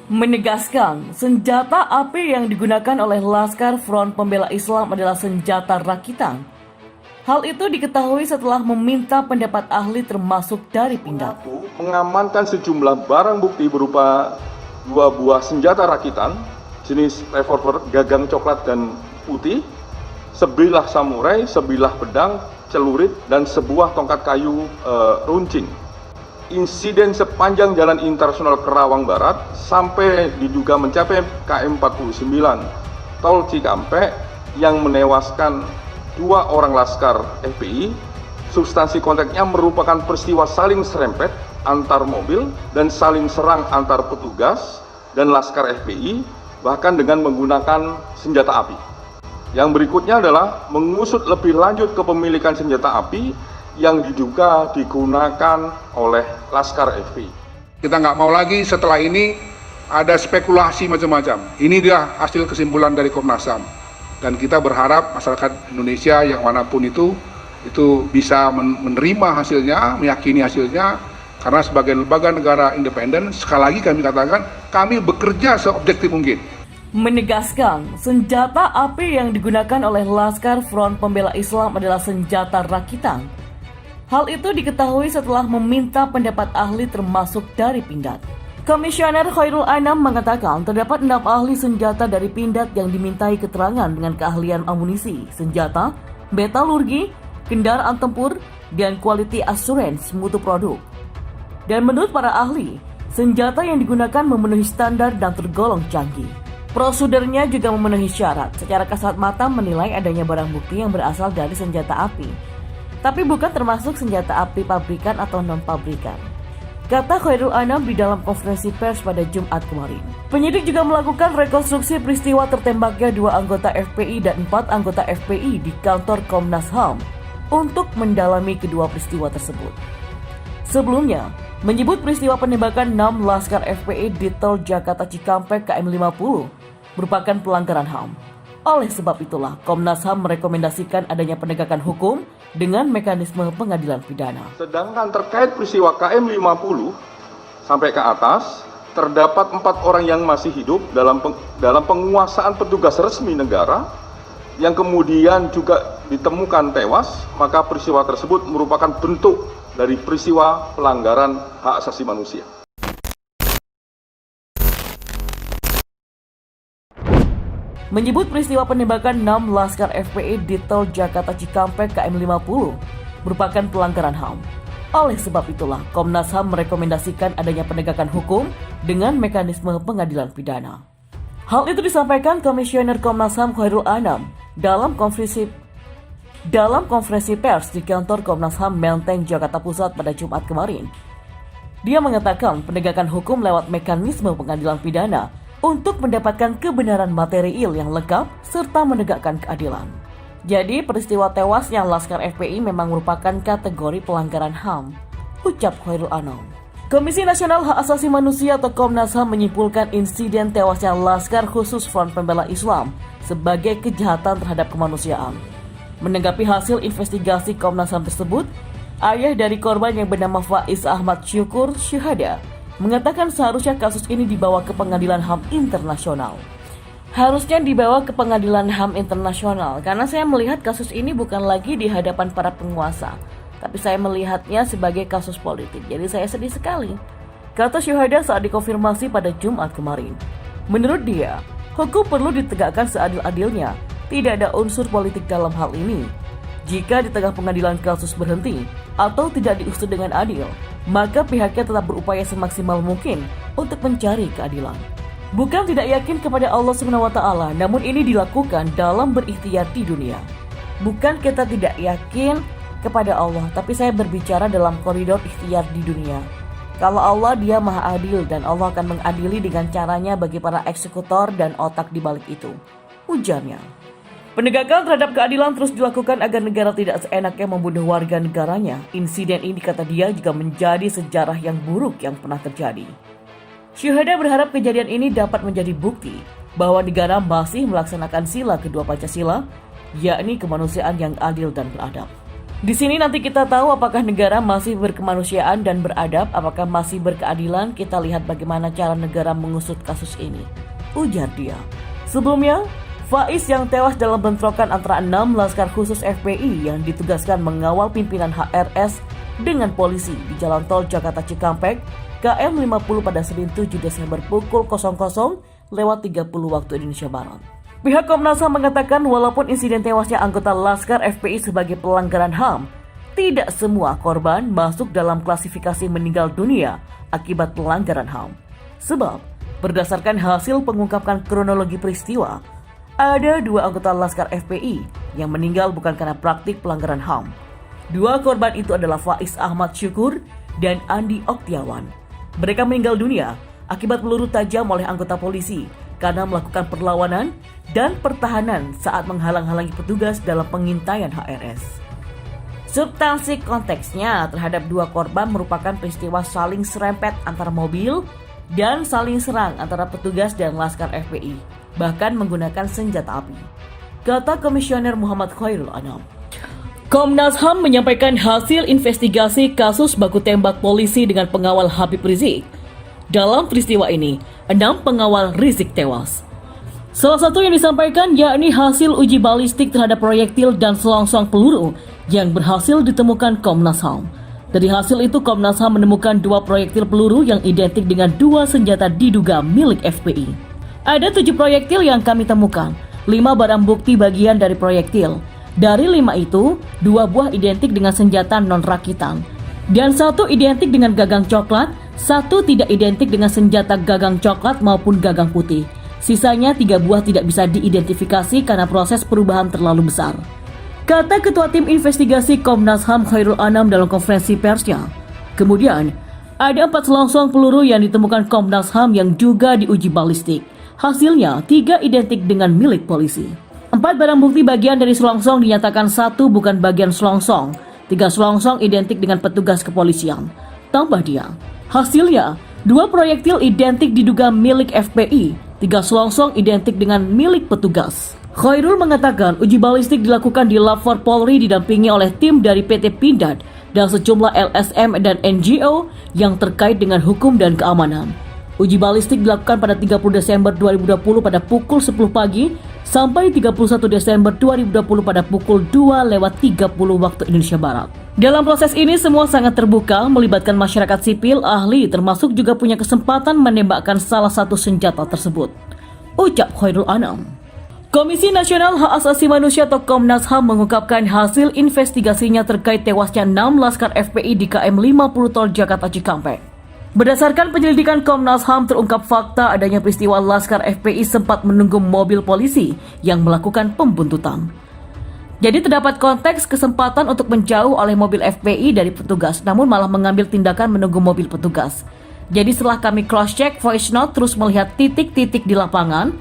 menegaskan senjata api yang digunakan oleh Laskar Front Pembela Islam adalah senjata rakitan. Hal itu diketahui setelah meminta pendapat ahli termasuk dari Pindad. Mengamankan sejumlah barang bukti berupa 2 buah senjata rakitan jenis revolver gagang coklat dan putih, sebilah samurai, sebilah pedang, celurit, dan sebuah tongkat kayu runcing. Insiden sepanjang Jalan Internasional Kerawang Barat sampai diduga mencapai KM 49 Tol Cikampek yang menewaskan 2 orang laskar FPI. Substansi konteksnya merupakan peristiwa saling serempet antar mobil dan saling serang antar petugas dan laskar FPI, bahkan dengan menggunakan senjata api. Yang berikutnya adalah mengusut lebih lanjut kepemilikan senjata api yang diduga digunakan oleh Laskar FPI. Kita nggak mau lagi setelah ini ada spekulasi macam-macam. Ini dia hasil kesimpulan dari Komnas HAM. Dan kita berharap masyarakat Indonesia yang manapun itu bisa menerima hasilnya, meyakini hasilnya, karena sebagai lembaga negara independen, sekali lagi kami katakan, kami bekerja seobjektif mungkin. Menegaskan senjata api yang digunakan oleh Laskar Front Pembela Islam adalah senjata rakitan. Hal itu diketahui setelah meminta pendapat ahli termasuk dari Pindad. Komisioner Khairul Anam mengatakan terdapat 6 ahli senjata dari Pindad yang dimintai keterangan dengan keahlian amunisi, senjata, metalurgi, kendaraan tempur, dan quality assurance mutu produk. Dan menurut para ahli, senjata yang digunakan memenuhi standar dan tergolong canggih. Prosedurnya juga memenuhi syarat. Secara kasat mata menilai adanya barang bukti yang berasal dari senjata api, tapi bukan termasuk senjata api pabrikan atau non-pabrikan, kata Khairul Anam di dalam konferensi pers pada Jumat kemarin. Penyidik juga melakukan rekonstruksi peristiwa tertembaknya 2 anggota FPI dan 4 anggota FPI di kantor Komnas HAM untuk mendalami kedua peristiwa tersebut. Sebelumnya, menyebut peristiwa penembakan 6 laskar FPI di Tol Jakarta Cikampek KM 50 merupakan pelanggaran HAM. Oleh sebab itulah, Komnas HAM merekomendasikan adanya penegakan hukum dengan mekanisme pengadilan pidana. Sedangkan terkait peristiwa KM 50 sampai ke atas, terdapat 4 orang yang masih hidup dalam penguasaan petugas resmi negara yang kemudian juga ditemukan tewas, maka peristiwa tersebut merupakan bentuk dari peristiwa pelanggaran hak asasi manusia. Menyebut peristiwa penembakan 6 laskar FPI di Tol Jakarta Cikampek KM 50 merupakan pelanggaran HAM. Oleh sebab itulah, Komnas HAM merekomendasikan adanya penegakan hukum dengan mekanisme pengadilan pidana. Hal itu disampaikan Komisioner Komnas HAM Khairul Anam dalam konferensi pers di kantor Komnas HAM Menteng, Jakarta Pusat pada Jumat kemarin. Dia mengatakan penegakan hukum lewat mekanisme pengadilan pidana untuk mendapatkan kebenaran material yang lengkap serta menegakkan keadilan. Jadi peristiwa tewasnya laskar FPI memang merupakan kategori pelanggaran HAM, ucap Khairul Anam. Komisi Nasional Hak Asasi Manusia atau Komnas HAM menyimpulkan insiden tewasnya Laskar Khusus Front Pembela Islam sebagai kejahatan terhadap kemanusiaan. Menanggapi hasil investigasi Komnas HAM tersebut, ayah dari korban yang bernama Faiz Ahmad Syukur Syuhada mengatakan seharusnya kasus ini dibawa ke Pengadilan HAM Internasional. Harusnya dibawa ke Pengadilan HAM Internasional karena saya melihat kasus ini bukan lagi di hadapan para penguasa, tapi saya melihatnya sebagai kasus politik. Jadi saya sedih sekali, kata Syuhada saat dikonfirmasi pada Jumat kemarin. Menurut dia, hukum perlu ditegakkan seadil-adilnya. Tidak ada unsur politik dalam hal ini. Jika di tengah pengadilan kasus berhenti atau tidak diusut dengan adil, maka pihaknya tetap berupaya semaksimal mungkin untuk mencari keadilan. Bukan tidak yakin kepada Allah SWT, namun ini dilakukan dalam berikhtiar di dunia. Bukan kita tidak yakin kepada Allah, tapi saya berbicara dalam koridor ikhtiar di dunia. Kalau Allah, Dia Maha Adil dan Allah akan mengadili dengan caranya bagi para eksekutor dan otak di balik itu, ujarnya. Penegakan terhadap keadilan terus dilakukan agar negara tidak seenaknya membunuh warga negaranya. Insiden ini, kata dia, juga menjadi sejarah yang buruk yang pernah terjadi. Syuhada berharap kejadian ini dapat menjadi bukti bahwa negara masih melaksanakan sila kedua Pancasila, yakni kemanusiaan yang adil dan beradab. Di sini nanti kita tahu apakah negara masih berkemanusiaan dan beradab, apakah masih berkeadilan. Kita lihat bagaimana cara negara mengusut kasus ini, ujar dia. Sebelumnya, Faiz yang tewas dalam bentrokan antara 6 laskar khusus FPI yang ditugaskan mengawal pimpinan HRS dengan polisi di Jalan Tol Jakarta Cikampek, KM 50 pada Senin 7 Desember pukul 00.30 waktu Indonesia Barat. Pihak Komnas HAM mengatakan walaupun insiden tewasnya anggota Laskar FPI sebagai pelanggaran HAM, tidak semua korban masuk dalam klasifikasi meninggal dunia akibat pelanggaran HAM. Sebab, berdasarkan hasil pengungkapan kronologi peristiwa, ada 2 anggota Laskar FPI yang meninggal bukan karena praktik pelanggaran HAM. 2 korban itu adalah Faiz Ahmad Syukur dan Andi Oktiawan. Mereka meninggal dunia akibat peluru tajam oleh anggota polisi karena melakukan perlawanan dan pertahanan saat menghalang-halangi petugas dalam pengintaian HRS. Substansi konteksnya terhadap 2 korban merupakan peristiwa saling serempet antara mobil dan saling serang antara petugas dan Laskar FPI, bahkan menggunakan senjata api, kata Komisioner Muhammad Khairul Anam. Komnas HAM menyampaikan hasil investigasi kasus baku tembak polisi dengan pengawal Habib Rizik. Dalam peristiwa ini, 6 pengawal Rizik tewas. Salah satu yang disampaikan yakni hasil uji balistik terhadap proyektil dan selongsong peluru yang berhasil ditemukan Komnas HAM. Dari hasil itu, Komnas HAM menemukan 2 proyektil peluru yang identik dengan 2 senjata diduga milik FPI. Ada 7 proyektil yang kami temukan, 5 barang bukti bagian dari proyektil. Dari 5 itu, 2 buah identik dengan senjata non-rakitan, dan 1 identik dengan gagang coklat, 1 tidak identik dengan senjata gagang coklat maupun gagang putih. Sisanya 3 buah tidak bisa diidentifikasi karena proses perubahan terlalu besar, kata Ketua Tim Investigasi Komnas HAM Khairul Anam dalam konferensi persnya. Kemudian, ada 4 selongsong peluru yang ditemukan Komnas HAM yang juga diuji balistik. Hasilnya 3 identik dengan milik polisi. 4 barang bukti bagian dari selongsong dinyatakan 1 bukan bagian selongsong. 3 selongsong identik dengan petugas kepolisian. Tambah dia, hasilnya 2 proyektil identik diduga milik FPI, 3 selongsong identik dengan milik petugas. Khairul mengatakan uji balistik dilakukan di Lab 4 Polri didampingi oleh tim dari PT Pindad dan sejumlah LSM dan NGO yang terkait dengan hukum dan keamanan. Uji balistik dilakukan pada 30 Desember 2020 pada pukul 10 pagi sampai 31 Desember 2020 pada pukul 2:30 waktu Indonesia Barat. Dalam proses ini semua sangat terbuka, melibatkan masyarakat sipil, ahli, termasuk juga punya kesempatan menembakkan salah satu senjata tersebut, ucap Khairul Anam. Komisi Nasional Hak Asasi Manusia atau Komnas HAM mengungkapkan hasil investigasinya terkait tewasnya 6 Laskar FPI di KM 50 Tol Jakarta Cikampek. Berdasarkan penyelidikan Komnas HAM terungkap fakta adanya peristiwa Laskar FPI sempat menunggu mobil polisi yang melakukan pembuntutan. Jadi terdapat konteks kesempatan untuk menjauh oleh mobil FPI dari petugas, namun malah mengambil tindakan menunggu mobil petugas. Jadi setelah kami cross-check voice note terus melihat titik-titik di lapangan,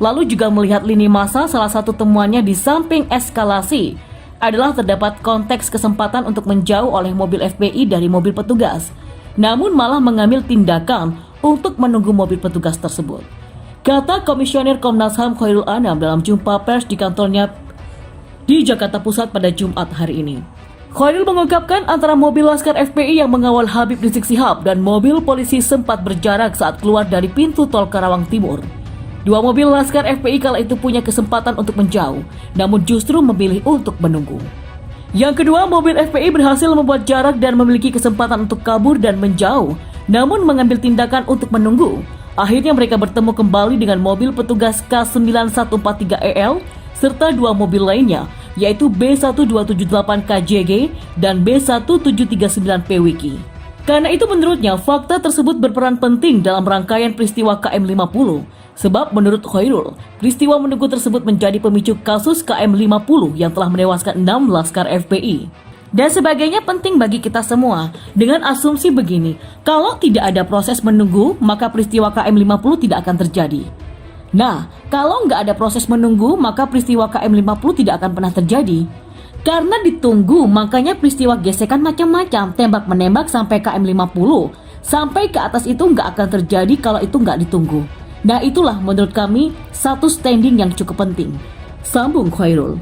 lalu juga melihat lini massa, salah satu temuannya di samping eskalasi adalah terdapat konteks kesempatan untuk menjauh oleh mobil FPI dari mobil petugas, namun malah mengambil tindakan untuk menunggu mobil petugas tersebut, kata Komisioner Komnas HAM Khairul Anam dalam jumpa pers di kantornya di Jakarta Pusat pada Jumat hari ini. Khairul mengungkapkan antara mobil Laskar FPI yang mengawal Habib Rizik Syihab dan mobil polisi sempat berjarak saat keluar dari pintu tol Karawang Timur. 2 mobil Laskar FPI kala itu punya kesempatan untuk menjauh, namun justru memilih untuk menunggu. Yang kedua, mobil FPI berhasil membuat jarak dan memiliki kesempatan untuk kabur dan menjauh, namun mengambil tindakan untuk menunggu. Akhirnya mereka bertemu kembali dengan mobil petugas K9143EL serta 2 mobil lainnya, yaitu B1278 KJG dan B1739 PWK. Karena itu menurutnya fakta tersebut berperan penting dalam rangkaian peristiwa KM 50. Sebab menurut Khairul, peristiwa menunggu tersebut menjadi pemicu kasus KM 50 yang telah menewaskan 6 Laskar FPI. Dan sebagainya penting bagi kita semua dengan asumsi begini, kalau tidak ada proses menunggu maka peristiwa KM 50 tidak akan terjadi. Nah, kalau nggak ada proses menunggu maka peristiwa KM 50 tidak akan pernah terjadi. Karena ditunggu makanya peristiwa gesekan macam-macam, tembak-menembak sampai KM 50. Sampai ke atas itu nggak akan terjadi kalau itu nggak ditunggu. Nah itulah menurut kami satu standing yang cukup penting, sambung Khairul.